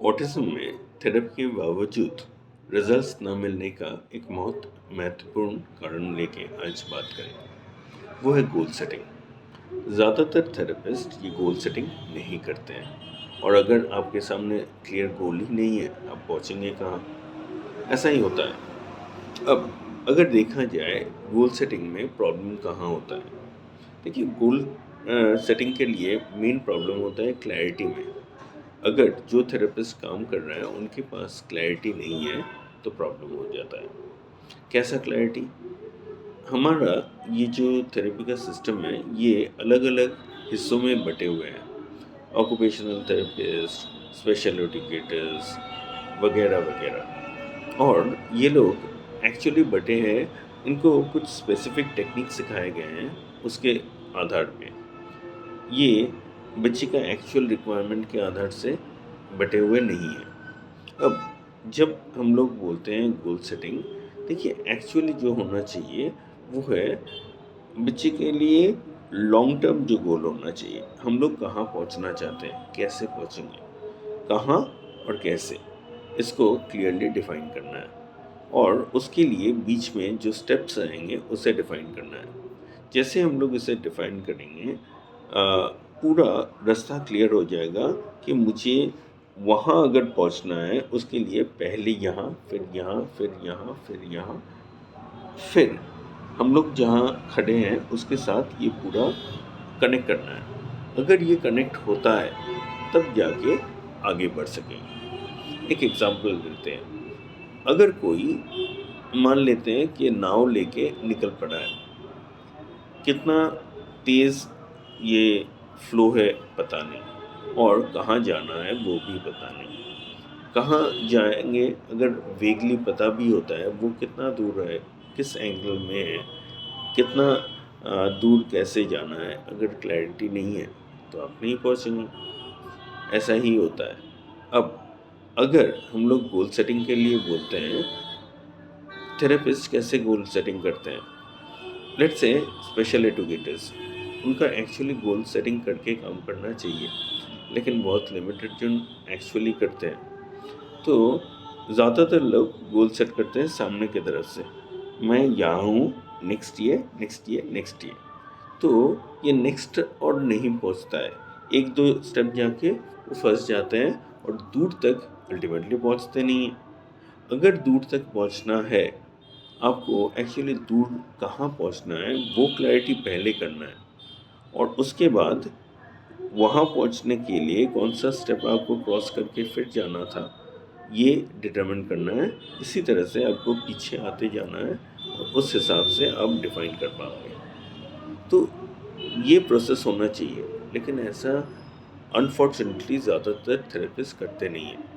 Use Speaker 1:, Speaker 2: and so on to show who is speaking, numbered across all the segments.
Speaker 1: Autism में therapy के बावजूद रिजल्ट्स न मिलने का एक बहुत महत्वपूर्ण कारण लेके आज बात करेंगे। वो है गोल सेटिंग। ज़्यादातर थेरेपिस्ट ये गोल सेटिंग नहीं करते हैं, और अगर आपके सामने क्लियर गोल ही नहीं है, आप पहुंचेंगे कहाँ? ऐसा ही होता है। अब अगर देखा जाए गोल सेटिंग में प्रॉब्लम कहाँ होता है। देखिए, गोल सेटिंग के लिए मेन प्रॉब्लम होता है क्लैरिटी में। अगर जो थेरेपिस्ट काम कर रहा है उनके पास क्लैरिटी नहीं है तो प्रॉब्लम हो जाता है। कैसा क्लैरिटी? हमारा ये जो थेरेपी का सिस्टम है ये अलग अलग हिस्सों में बटे हुए हैं। ऑक्यूपेशनल थेरेपिस्ट, स्पेशल एजुकेटर्स वगैरह वगैरह। और ये लोग एक्चुअली बटे हैं, इनको कुछ स्पेसिफिक टेक्निक सिखाए गए हैं उसके आधार पे। ये बच्चे का एक्चुअल रिक्वायरमेंट के आधार से बटे हुए नहीं हैं। अब जब हम लोग बोलते हैं गोल सेटिंग, देखिए एक्चुअली जो होना चाहिए वो है बच्चे के लिए लॉन्ग टर्म जो गोल होना चाहिए। हम लोग कहाँ पहुँचना चाहते हैं, कैसे पहुँचेंगे, कहाँ और कैसे, इसको क्लियरली डिफाइन करना है। और उसके लिए बीच में जो स्टेप्स आएंगे उसे डिफाइन करना है। जैसे हम लोग इसे डिफाइन करेंगे, पूरा रास्ता क्लियर हो जाएगा कि मुझे वहाँ अगर पहुँचना है उसके लिए पहले यहाँ, फिर यहाँ, फिर यहाँ, फिर यहाँ, फिर हम लोग जहाँ खड़े हैं उसके साथ ये पूरा कनेक्ट करना है। अगर ये कनेक्ट होता है तब जाके आगे बढ़ सकेंगे। एक एग्जांपल देते हैं। अगर कोई मान लेते हैं कि नाव लेके निकल पड़ा है, कितना तेज़ ये फ्लो है पता नहीं, और कहाँ जाना है वो भी पता नहीं। कहाँ जाएंगे अगर वेगली पता भी होता है, वो कितना दूर है, किस एंगल में है, कितना दूर कैसे जाना है, अगर क्लैरिटी नहीं है तो आप नहीं पहुँचेंगे। ऐसा ही होता है। अब अगर हम लोग गोल सेटिंग के लिए बोलते हैं, थेरेपिस्ट कैसे गोल सेटिंग करते हैं? लेट्स से स्पेशल एजुकेटर्स, उनका एक्चुअली गोल सेटिंग करके काम करना चाहिए, लेकिन बहुत लिमिटेड जो एक्चुअली करते हैं। तो ज़्यादातर लोग गोल सेट करते हैं सामने की तरफ से, मैं यहाँ हूँ, next year, next year, next year. तो ये नेक्स्ट और नहीं पहुँचता है, एक दो स्टेप जाके वो फंस जाते हैं और दूर तक अल्टीमेटली पहुँचते नहीं हैं। अगर दूर तक पहुँचना है, आपको एक्चुअली दूर कहाँ पहुँचना है वो क्लैरिटी पहले करना है, और उसके बाद वहाँ पहुँचने के लिए कौन सा स्टेप आपको क्रॉस करके फिर जाना था ये डिटरमिन करना है। इसी तरह से आपको पीछे आते जाना है और उस हिसाब से आप डिफाइन कर पाओगे। तो ये प्रोसेस होना चाहिए, लेकिन ऐसा अनफॉर्चुनेटली ज़्यादातर थेरेपिस्ट करते नहीं हैं।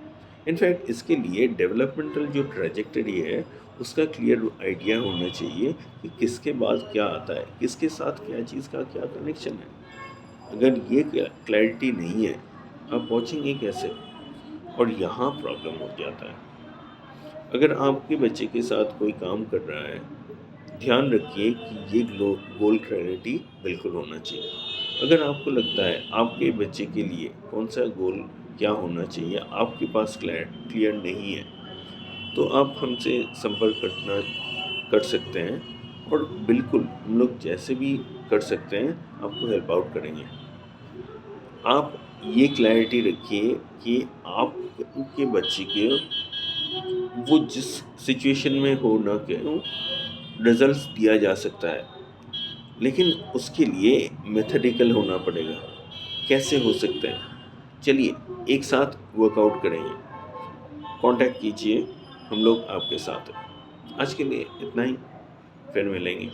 Speaker 1: इनफैक्ट इसके लिए डेवलपमेंटल जो ट्रैजेक्टरी है उसका क्लियर आइडिया होना चाहिए कि किसके बाद क्या आता है, किसके साथ क्या चीज़ का क्या कनेक्शन है। अगर ये क्लैरिटी नहीं है, आप पहुँचेंगे कैसे? और यहाँ प्रॉब्लम हो जाता है। अगर आपके बच्चे के साथ कोई काम कर रहा है, ध्यान रखिए कि ये गोल क्लैरिटी बिल्कुल होना चाहिए। अगर आपको लगता है आपके बच्चे के लिए कौन सा गोल क्या होना चाहिए आपके पास क्लियर नहीं है, तो आप हमसे संपर्क करना कर सकते हैं, और बिल्कुल हम लोग जैसे भी कर सकते हैं आपको हेल्प आउट करेंगे। आप ये क्लैरिटी रखिए कि आपके बच्चे के वो जिस सिचुएशन में हो ना क्यों, रिजल्ट्स दिया जा सकता है, लेकिन उसके लिए मेथडिकल होना पड़ेगा। कैसे हो सकते हैं? चलिए एक साथ वर्कआउट करेंगे। कांटेक्ट कीजिए, हम लोग आपके साथ हैं। आज के लिए इतना ही, फिर मिलेंगे।